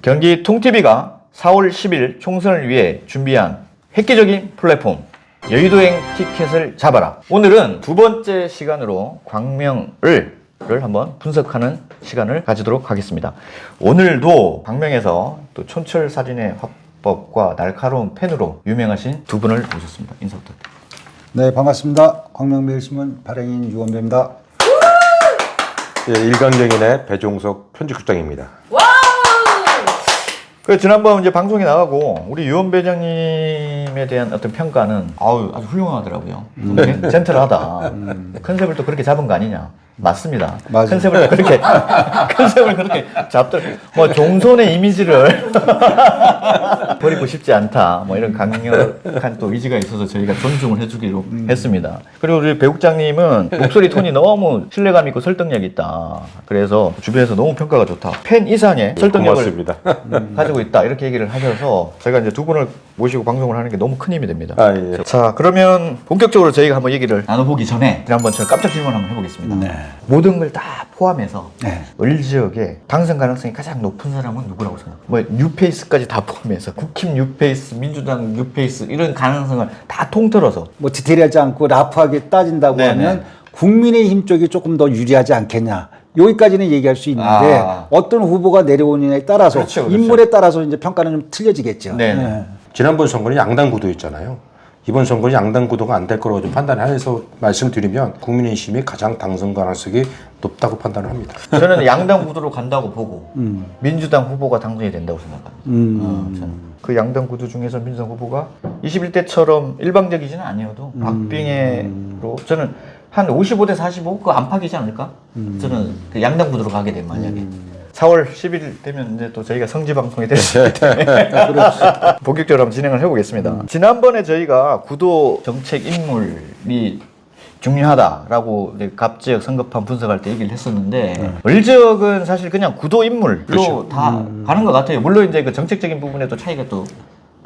경기 통TV가 4월 10일 총선을 위해 준비한 획기적인 플랫폼 여의도행 티켓을 잡아라. 오늘은 두 번째 시간으로 광명을 한번 분석하는 시간을 가지도록 하겠습니다. 오늘도 광명에서 또 촌철 살인의 화법과 날카로운 펜으로 유명하신 두 분을 모셨습니다. 인사 부탁드립니다. 네, 반갑습니다. 광명매일신문 발행인 유원배입니다. 예, 일강경인의 배종석 편집국장입니다. 지난번 이제 방송에 나가고 우리 유원 배장님에 대한 어떤 평가는 아주 훌륭하더라고요. 젠틀하다. 컨셉을 또 그렇게 잡은 거 아니냐? 맞습니다. 맞아요. 컨셉을 그렇게 잡더라고요. 뭐 종손의 이미지를 버리고 싶지 않다. 뭐 이런 강력한 또 의지가 있어서 저희가 존중을 해주기로 했습니다. 그리고 우리 배국장님은 목소리 톤이 너무 신뢰감 있고 설득력 있다. 그래서 주변에서 너무 평가가 좋다. 팬 이상의 설득력을 고맙습니다. 가지고 있다. 이렇게 얘기를 하셔서 제가 이제 두 분을 모시고 방송을 하는 게 너무 큰 힘이 됩니다. 예. 자, 그러면 본격적으로 저희가 한번 얘기를 나눠보기 전에 지난번 제가 깜짝 질문 한번 해보겠습니다. 네. 모든 걸 다 포함해서 네. 을지역에 당선 가능성이 가장 높은 사람은 누구라고 생각해요? 뭐 뉴페이스까지 다 포함해서 국힘 뉴페이스, 민주당 뉴페이스 이런 가능성을 다 통틀어서 뭐 디테일하지 않고 라프하게 따진다고 네네. 하면 국민의힘 쪽이 조금 더 유리하지 않겠냐. 여기까지는 얘기할 수 있는데 어떤 후보가 내려오느냐에 따라서 그렇죠, 그렇죠. 인물에 따라서 이제 평가는 좀 틀려지겠죠. 네네. 네. 지난번 선거는 양당 구도였잖아요. 이번 선거는 양당 구도가 안 될 거라고 좀 판단해서 말씀드리면 국민의힘이 가장 당선 가능성이 높다고 판단을 합니다. 저는 양당 구도로 간다고 보고 민주당 후보가 당선이 된다고 생각합니다. 저는 그 양당 구도 중에서 민주당 후보가 21대처럼 일방적이지는 아니어도 박빙애로 저는 한 55대 45 그 안팎이지 않을까? 저는 그 양당 구도로 가게 되면 만약에 4월 10일 되면 이제 또 저희가 성지 방송이 될 수 있기 때문에 본격적으로 한번 진행을 해보겠습니다. 지난번에 저희가 구도 정책 인물이 중요하다라고 갑지역 선거판 분석할 때 얘기를 했었는데 을지역은 사실 그냥 구도 인물로 그렇죠. 다 가는 것 같아요. 물론 이제 그 정책적인 부분에도 차이가 또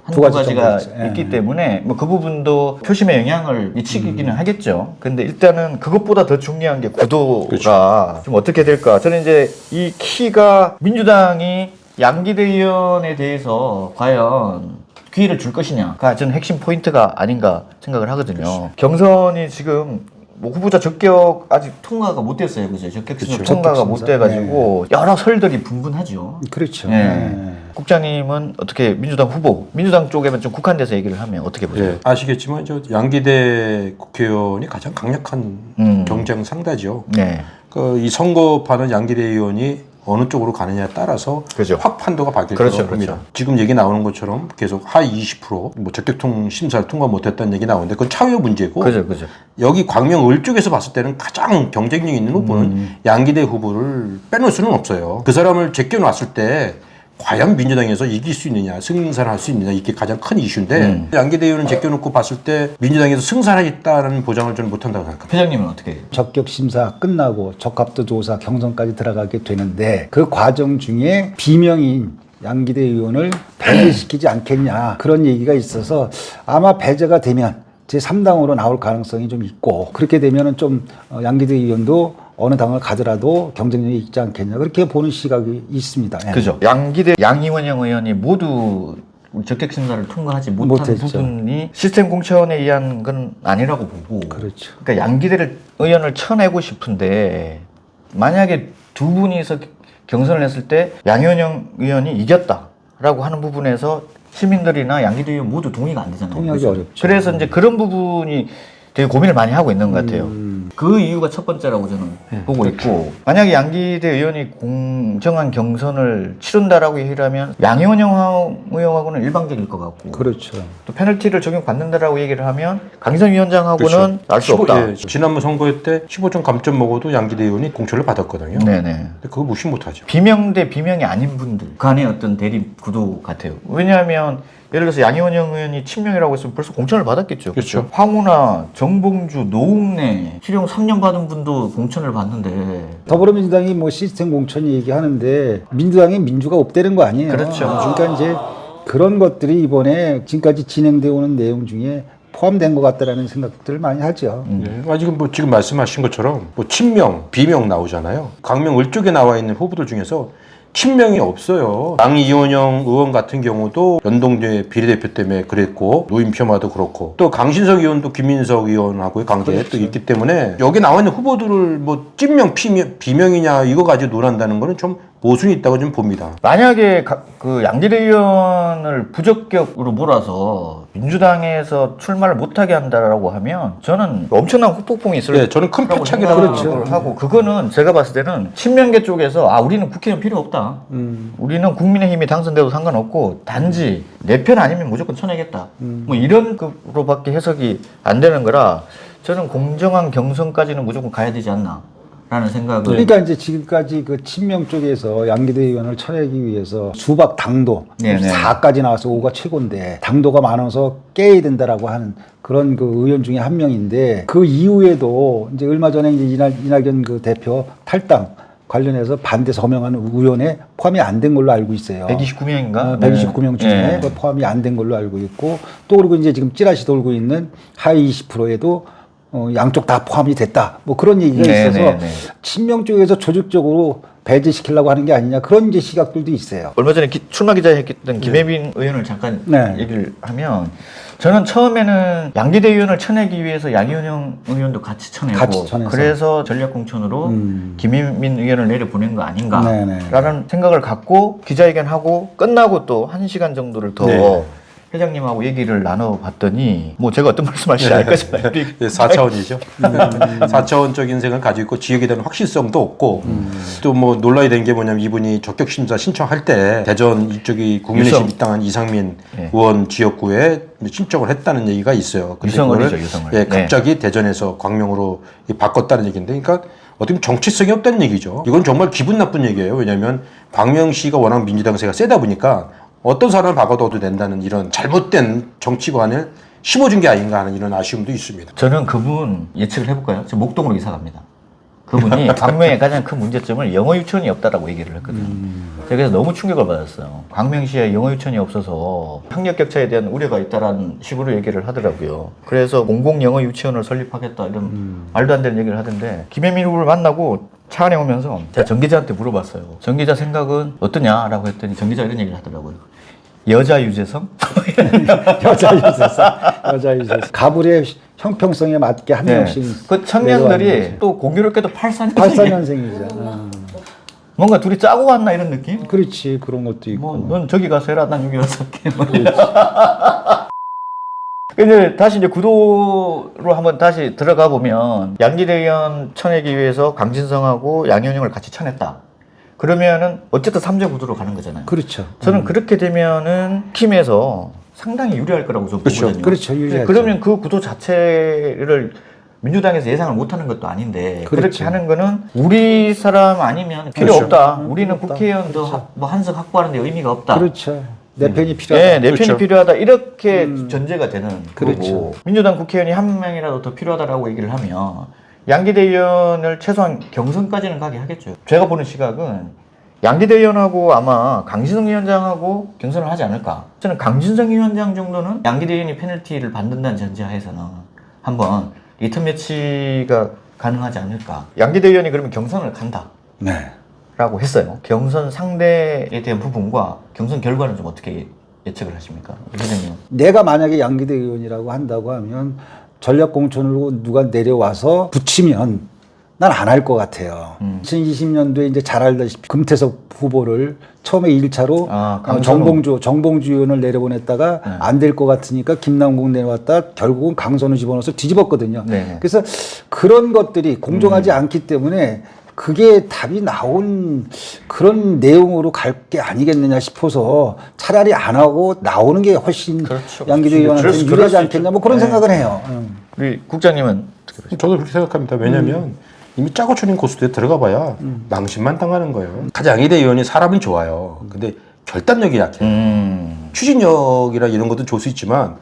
한두 가지가 있기 때문에 뭐 그 부분도 표심에 영향을 미치기는 하겠죠. 근데 일단은 그것보다 더 중요한 게 구도가 그렇죠. 좀 어떻게 될까. 저는 이제 이 키가 민주당이 양기대 의원에 대해서 과연 기회를 줄 것이냐가 저는 핵심 포인트가 아닌가 생각을 하거든요. 그렇죠. 경선이 지금 뭐 후보자 적격 아직 통과가 못 됐어요. 그죠? 적격 심사 그렇죠. 통과가 못 돼가지고 여러 설들이 분분하죠. 그렇죠. 네. 네. 국장님은 어떻게 민주당 후보, 민주당 쪽에만 좀 국한돼서 얘기를 하면 어떻게 보세요? 예, 아시겠지만 저 양기대 국회의원이 가장 강력한 경쟁 상대죠. 네. 이 선거판은 양기대 의원이 어느 쪽으로 가느냐에 따라서 그죠. 확 판도가 바뀔 그렇죠, 거라고 봅니다. 그렇죠. 지금 얘기 나오는 것처럼 계속 하위 20%, 뭐 적격통 심사를 통과 못했다는 얘기 나오는데 그건 차후의 문제고. 그죠. 여기 광명 을 쪽에서 봤을 때는 가장 경쟁력 있는 후보는 양기대 후보를 빼놓을 수는 없어요. 그 사람을 제껴놨을 때 과연 민주당에서 이길 수 있느냐, 승산할 수 있느냐, 이게 가장 큰 이슈인데 양기대 의원은 제껴놓고 봤을 때 민주당에서 승산하겠다는 보장을 저는 못한다고 생각합니다. 회장님은 어떻게? 적격 심사 끝나고 적합도 조사 경선까지 들어가게 되는데 그 과정 중에 비명인 양기대 의원을 배제시키지 않겠냐 그런 얘기가 있어서 아마 배제가 되면 제3당으로 나올 가능성이 좀 있고 그렇게 되면은 좀 양기대 의원도 어느 당을 가더라도 경쟁력이 있지 않겠냐 그렇게 보는 시각이 있습니다. 예. 그죠. 양기대 양이원영 의원이 모두 적격 심사를 통과하지 못한 못했죠. 부분이 시스템 공천에 의한 건 아니라고 보고. 그렇죠. 그러니까 양기대 의원을 쳐내고 싶은데 만약에 두 분이서 경선을 했을 때 양이원영 의원이 이겼다라고 하는 부분에서 시민들이나 양기대 의원 모두 동의가 안 되잖아요. 동의하기 어렵죠. 그래서 이제 그런 부분이 되게 고민을 많이 하고 있는 것 같아요. 그 이유가 첫 번째라고 저는 보고 있고 만약에 양기대 의원이 공정한 경선을 치른다라고 얘기를 하면 양이원영 의원하고는 일방적일 것 같고 그렇죠. 또 페널티를 적용받는다라고 얘기를 하면 강기정 위원장하고는 그렇죠. 알 수 없다. 예, 지난번 선거회 때 15점 감점 먹어도 양기대 의원이 공천을 받았거든요. 네네. 근데 그거 무시 못하죠. 비명 대 비명이 아닌 분들 간의 어떤 대립 구도 같아요. 왜냐하면 예를 들어서 양이원영 의원이 친명이라고 했으면 벌써 공천을 받았겠죠. 그렇죠. 황운하, 정봉주, 노웅래 실형 3년 받은 분도 공천을 받는데 더불어민주당이 뭐 시스템 공천 얘기하는데 민주당이 민주가 없다는 거 아니에요. 그렇죠. 그러니까 이제 그런 것들이 이번에 지금까지 진행되어 오는 내용 중에 포함된 것 같다라는 생각들을 많이 하죠. 지금 뭐 지금 말씀하신 것처럼 뭐 친명, 비명 나오잖아요. 광명 을 쪽에 나와 있는 후보들 중에서 친명이 없어요. 양이원영 의원 같은 경우도 연동제 비례대표 때문에 그랬고 노인 폄하도 그렇고 또 강신석 의원도 김민석 의원하고의 관계가 그렇죠. 또 있기 때문에 여기 나와 있는 후보들을 뭐 찐명, 비명이냐 이거 가지고 논한다는 거는 좀 모순이 있다고 좀 봅니다. 만약에 그 양기대 의원을 부적격으로 몰아서 민주당에서 출마를 못하게 한다라고 하면 저는 엄청난 후폭풍이 있을 네, 저는 큰 거라고 패착이라고 생각을 하고 그거는 제가 봤을 때는 친명계 쪽에서 우리는 국회의원 필요 없다. 우리는 국민의힘이 당선돼도 상관없고 단지 내 편 아니면 무조건 쳐내겠다. 뭐 이런 거로밖에 해석이 안 되는 거라 저는 공정한 경선까지는 무조건 가야 되지 않나. 라는 생각을. 그러니까 이제 지금까지 그 친명 쪽에서 양기대 의원을 쳐내기 위해서 수박 당도 네네. 4까지 나와서 5가 최고인데 당도가 많아서 깨야 된다라고 하는 그런 그 의원 중에 한 명인데 그 이후에도 이제 얼마 전에 이제 이낙연 그 대표 탈당 관련해서 반대 서명한 의원에 포함이 안 된 걸로 알고 있어요. 129명인가? 129명 중에 네. 포함이 안 된 걸로 알고 있고 또 그리고 이제 지금 찌라시 돌고 있는 하위 20%에도 양쪽 다 포함이 됐다. 뭐 그런 얘기가 네, 있어서 네, 네. 친명 쪽에서 조직적으로 배제시키려고 하는 게 아니냐 그런 이제 시각들도 있어요. 얼마 전에 출마 기자했던 김혜빈 의원을 잠깐 네. 얘기를 하면 저는 처음에는 양기대 의원을 쳐내기 위해서 양이원영 의원도 같이 쳐내고 같이 쳐내서. 그래서 전략공천으로 김혜민 의원을 내려보낸 거 아닌가라는 네네. 생각을 갖고 기자회견하고 끝나고 또 1시간 정도를 더 네. 회장님하고 얘기를 나눠봤더니 뭐 제가 어떤 말씀하실지 알 거잖아요. 네, 4차원이죠. 4차원적 인생을 가지고 있고 지역에 대한 확실성도 없고 또 뭐 논란이 된 게 뭐냐면 이분이 적격심사 신청할 때 대전 이쪽이 국민의힘 입당한 이상민 네. 의원 지역구에 신청을 했다는 얘기가 있어요. 근데 유성을이죠, 그거를 유성을. 예, 갑자기 대전에서 광명으로 바꿨다는 얘기인데 그러니까 어떻게 보면 정치성이 없다는 얘기죠. 이건 정말 기분 나쁜 얘기예요. 왜냐하면 광명시가 워낙 민주당세가 세다 보니까 어떤 사람을 바꿔둬도 된다는 이런 잘못된 정치관을 심어준 게 아닌가 하는 이런 아쉬움도 있습니다. 저는 그분 예측을 해볼까요? 저 목동으로 이사 갑니다. 그분이 광명의 가장 큰 문제점을 영어 유치원이 없다라고 얘기를 했거든요. 제가 그래서 너무 충격을 받았어요. 광명시에 영어 유치원이 없어서 학력 격차에 대한 우려가 있다라는 식으로 얘기를 하더라고요. 그래서 공공 영어 유치원을 설립하겠다 이런 말도 안 되는 얘기를 하던데 김혜민 후보를 만나고 차 안에 오면서 제가 정 기자한테 물어봤어요. 정 기자 생각은 어떠냐라고 했더니 정 기자가 이런 얘기를 하더라고요. 여자 유재성? 여자 유재석. 가불의 형평성에 맞게 한 명씩. 그 청년들이 또 공교롭게도 84년생이에요. 84년생이죠. 뭔가 둘이 짜고 왔나 이런 느낌? 그렇지 그런 것도 있고. 뭐, 넌 저기 가서 해라, 난 여기 와서 할게. 뭐. 근데 다시 이제 구도로 한번 다시 들어가 보면 양기대 의원 쳐내기 위해서 강진성하고 양현영을 같이 쳐냈다. 그러면은 어쨌든 3자 구도로 가는 거잖아요. 그렇죠. 저는 그렇게 되면은 팀에서 상당히 유리할 거라고 저는 보거든요. 그렇죠. 유리하죠. 그러면 그 구도 자체를 민주당에서 예상을 못하는 것도 아닌데 그렇죠. 그렇게 하는 거는 우리 사람 아니면 필요 그렇죠. 없다. 우리는 국회의원도 뭐 한석 확보하는 데 의미가 없다. 그렇죠. 내 편이 필요하다. 네, 내 편이 그렇죠. 필요하다. 이렇게 전제가 되는 그렇죠. 거고 민주당 국회의원이 한 명이라도 더 필요하다라고 얘기를 하면 양기대 의원을 최소한 경선까지는 가게 하겠죠. 제가 보는 시각은 양기대 의원하고 아마 강진성 위원장하고 경선을 하지 않을까. 저는 강진성 위원장 정도는 양기대 의원이 페널티를 받는다는 전제하에서는 한번 리턴 매치가 가능하지 않을까. 양기대 의원이 그러면 경선을 간다. 네. 라고 했어요. 경선 상대에 대한 부분과 경선 결과는 좀 어떻게 예측을 하십니까? 회장님. 내가 만약에 양기대 의원이라고 한다고 하면 전략공천으로 누가 내려와서 붙이면 난 안 할 것 같아요. 2020년도에 이제 잘 알다시피 금태섭 후보를 처음에 1차로 정봉주 의원을 내려보냈다가 네. 안 될 것 같으니까 김남국 내려왔다 결국은 강선우 집어넣어서 뒤집었거든요. 네. 그래서 그런 것들이 공정하지 않기 때문에 그게 답이 나온 그런 내용으로 갈 게 아니겠느냐 싶어서 차라리 안 하고 나오는 게 훨씬 그렇죠. 양기대 의원한테 유리하지 않겠냐 뭐 그런 생각을 해요. 우리 국장님은 어떻게 보십니까? 저도 그렇게 생각합니다. 왜냐하면 이미 짜고 쳐진 고수대에 들어가 봐야 망신만 당하는 거예요. 가장 양기대 의원이 사람은 좋아요. 근데 결단력이 약해요. 추진력이라 이런 것도 좋을 수 있지만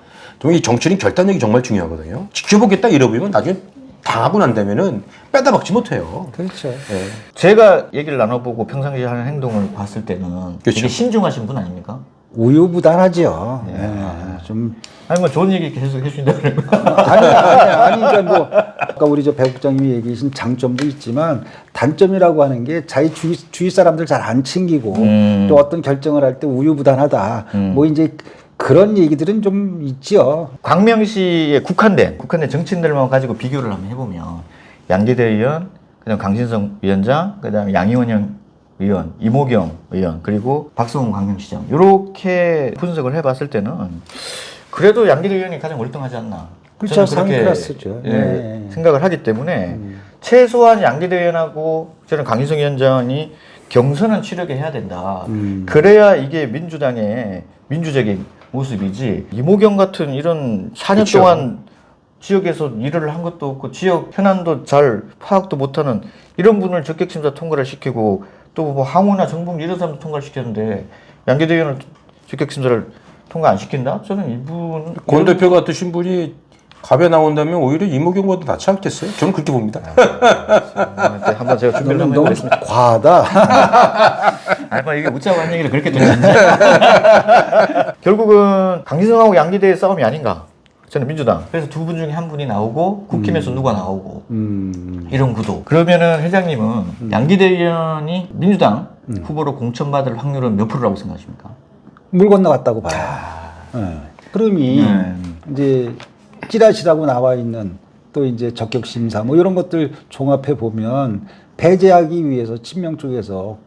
이 정치는 결단력이 정말 중요하거든요. 지켜보겠다 이러보면 나중에 당하고 난 다음에는 빼다 박지 못해요. 그렇죠. 예. 제가 얘기를 나눠보고 평상시에 하는 행동을 봤을 때는 되게 그렇죠. 신중하신 분 아닙니까? 우유부단하죠. 좀 아니 뭐 좋은 얘기 계속 해주신다 그러면 아니 그러니까 뭐 아까 우리 배 국장님이 얘기하신 장점도 있지만 단점이라고 하는 게 자기 주위 사람들 잘 안 챙기고 또 어떤 결정을 할 때 우유부단하다. 뭐 이제 그런 얘기들은 좀 있지요. 광명시에 국한된 정치인들만 가지고 비교를 한번 해보면 양기대 의원, 그다음 강신성 위원장, 그다음에 양이원영 의원, 이모경 의원, 그리고 박성훈 광명시장 이렇게 분석을 해봤을 때는 그래도 양기대 의원이 가장 월등하지 않나. 그렇죠. 저는 그렇게 상클래스죠. 네. 생각을 하기 때문에 최소한 양기대 의원하고 저는 강신성 위원장이 경선은 치르게 해야 된다. 그래야 이게 민주당의 민주적인 모습이지. 이모경 같은 이런 4년 그쵸. 동안 지역에서 일을 한 것도 없고 지역 현안도 잘 파악도 못하는 이런 분을 적격심사 통과를 시키고 또 뭐 항우나 정봉 이런 사람도 통과를 시켰는데 양기대 의원을 적격심사를 통과 안 시킨다? 저는 이분 권 대표 같으신 분이 갑에 나온다면 오히려 이모경보다 낫지 않겠어요? 저는 그렇게 봅니다. 한번 제가 준비를 한번 너무 해보겠습니다. 과하다. 아니, 뭐 이게 웃자고 한 얘기를 그렇게 들었는지. 결국은 강진성하고 양기대의 싸움이 아닌가. 저는 민주당. 그래서 두 분 중에 한 분이 나오고 국힘에서 누가 나오고 이런 구도. 그러면은 회장님은 양기대 의원이 민주당 후보로 공천받을 확률은 몇 프로라고 생각하십니까? 물 건너갔다고 봐요. 네. 그럼이 이제 찌라시라고 나와 있는 또 이제 적격 심사 뭐 이런 것들 종합해 보면 배제하기 위해서 친명 쪽에서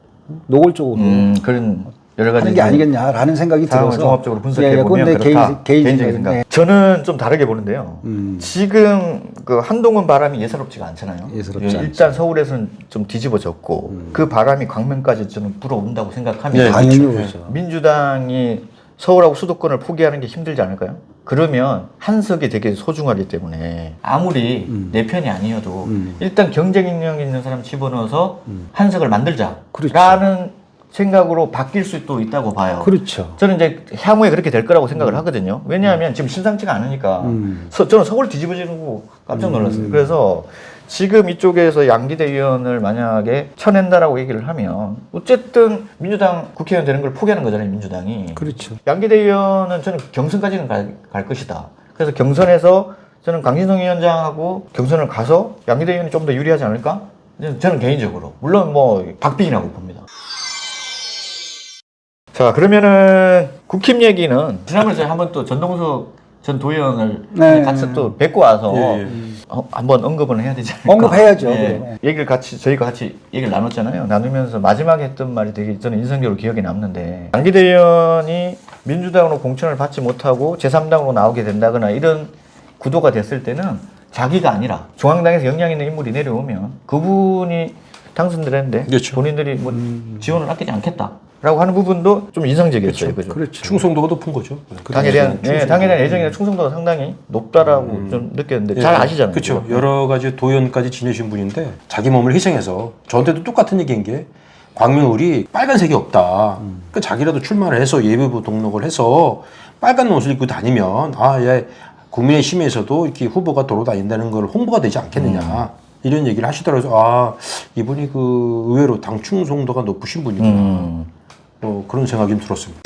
노골적으로 그런 여러 가지 하는 게 아니겠냐라는 생각이 상황을 들어서 종합적으로 분석해 보면 근데 그렇다. 개인적인 생각. 네. 저는 좀 다르게 보는데요. 지금 그 한동훈 바람이 예사롭지가 않잖아요. 예사롭지 일단 서울에서는 좀 뒤집어졌고 그 바람이 광명까지 저는 불어온다고 생각하면 네, 당연히 그렇죠. 민주당이 서울하고 수도권을 포기하는 게 힘들지 않을까요? 그러면 한석이 되게 소중하기 때문에 아무리 내 편이 아니어도 일단 경쟁력 있는 사람 집어넣어서 한석을 만들자라는 그렇죠. 생각으로 바뀔 수도 있다고 봐요. 그렇죠. 저는 이제 향후에 그렇게 될 거라고 생각을 하거든요. 왜냐하면 지금 심상치가 않으니까 저는 서울 뒤집어지는 거 깜짝 놀랐어요. 그래서 지금 이쪽에서 양기대 의원을 만약에 쳐낸다라고 얘기를 하면 어쨌든 민주당 국회의원 되는 걸 포기하는 거잖아요, 민주당이. 그렇죠. 양기대 의원은 저는 경선까지는 갈 것이다. 그래서 경선에서 저는 강진성 위원장하고 경선을 가서 양기대 의원이 좀 더 유리하지 않을까? 저는 개인적으로. 물론 뭐 박빙이라고 봅니다. 자, 그러면은 국힘 얘기는 지난번에 제가 한번 또 전동석 전 도의원을 같이 또 뵙고 와서 한번 언급은 해야 되지 않을까? 언급해야죠. 얘기를 저희가 같이 얘기를 나눴잖아요. 나누면서 마지막에 했던 말이 되게 저는 인상적으로 기억에 남는데 양기대 의원이 민주당으로 공천을 받지 못하고 제3당으로 나오게 된다거나 이런 구도가 됐을 때는 자기가 아니라 중앙당에서 역량 있는 인물이 내려오면 그분이 당선되는데 그렇죠. 본인들이 뭐 지원을 아끼지 않겠다라고 하는 부분도 좀 인상적이었어요. 그죠? 그렇죠. 충성도가 높은 거죠. 당에 대한 애정이나 충성도가 상당히 높다라고 좀 느꼈는데 잘 아시잖아요. 그렇죠. 여러 가지 도연까지 지내신 분인데 자기 몸을 희생해서 저한테도 똑같은 얘기인 게 광명을이 빨간색이 없다. 그러니까 자기라도 출마를 해서 예비후보 등록을 해서 빨간 옷을 입고 다니면 얘 국민의힘에서도 이렇게 후보가 돌아다닌다는 걸 홍보가 되지 않겠느냐. 이런 얘기를 하시더라고요. 이분이 그 의외로 당 충성도가 높으신 분이구나. 그런 생각이 좀 들었습니다.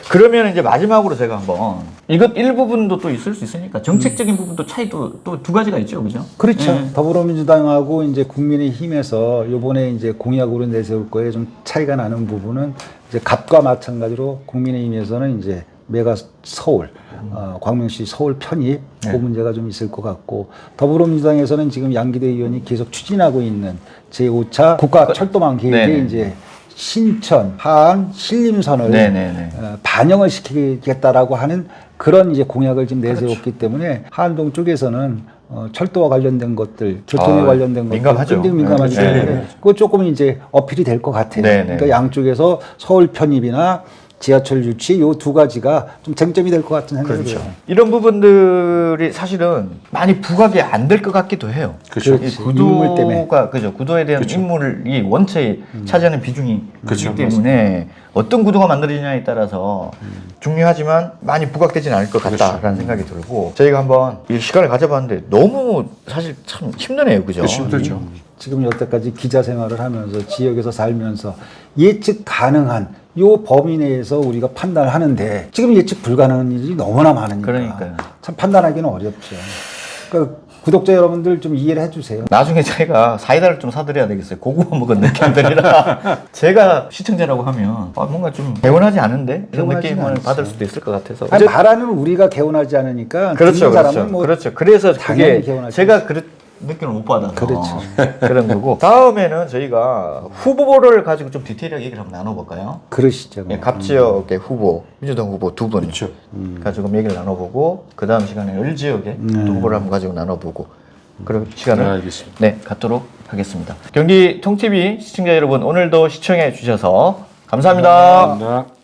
그러면 이제 마지막으로 제가 한번 이것 일부분도 또 있을 수 있으니까 정책적인 부분도 차이도 또 두 가지가 있죠, 그죠? 그렇죠. 더불어민주당하고 이제 국민의힘에서 요번에 이제 공약으로 내세울 거에 좀 차이가 나는 부분은 이제 갑과 마찬가지로 국민의힘에서는 이제 메가 서울, 광명시 서울 편입 그 문제가 좀 있을 것 같고 더불어민주당에서는 지금 양기대 의원이 계속 추진하고 있는 제5차 국가철도망 계획에 이제 신천, 하안, 신림선을 반영을 시키겠다라고 하는 그런 이제 공약을 지금 내세웠기 때문에 하안동 쪽에서는 철도와 관련된 것들, 교통에 관련된 민감하죠. 것들 굉장히 민감하기 때문에 그거 조금 이제 어필이 될 것 같아요. 그러니까 양쪽에서 서울 편입이나 지하철 유치 요 두 가지가 좀 쟁점이 될 것 같은 생각이 들어요. 이런 부분들이 사실은 많이 부각이 안 될 것 같기도 해요. 그렇죠. 이 구도가 그죠. 구도에 대한 인물이 원체 차지하는 비중이 그렇기 때문에 어떤 구도가 만들어지냐에 따라서 중요하지만 많이 부각되지는 않을 것 같다라는 생각이 들고 저희가 한번 이 시간을 가져봤는데 너무 사실 참 힘드네요, 그죠? 힘들죠. 지금 여태까지 기자 생활을 하면서 지역에서 살면서 예측 가능한 요 범위 내에서 우리가 판단을 하는데 지금 예측 불가능한 일이 너무나 많으니까 그러니까요. 참 판단하기는 어렵죠. 그러니까 구독자 여러분들 좀 이해를 해주세요. 나중에 제가 사이다를 좀 사드려야 되겠어요. 고구마 먹은 느낌들이라. 제가 시청자라고 하면 뭔가 좀 개운하지 않은데 이런 개운하지는 느낌을 않죠. 받을 수도 있을 것 같아서. 아니, 말하는 우리가 개운하지 않으니까 그렇죠, 듣는 사람은 그렇죠, 뭐 그렇죠. 그래서 당연히 그게 개운하죠. 제가 느낌을 못 받아서 그렇죠. 그런 거고. 다음에는 저희가 후보를 가지고 좀 디테일하게 얘기를 한번 나눠볼까요? 그러시죠. 예, 갑 지역의 후보, 민주당 후보 두 분 그렇죠. 가지고 얘기를 나눠보고 그 다음 시간에 을 지역의 또 후보를 한번 가지고 나눠보고 그런 시간을 알겠습니다. 네 갖도록 하겠습니다. 경기 통TV 시청자 여러분 오늘도 시청해 주셔서 감사합니다. 감사합니다.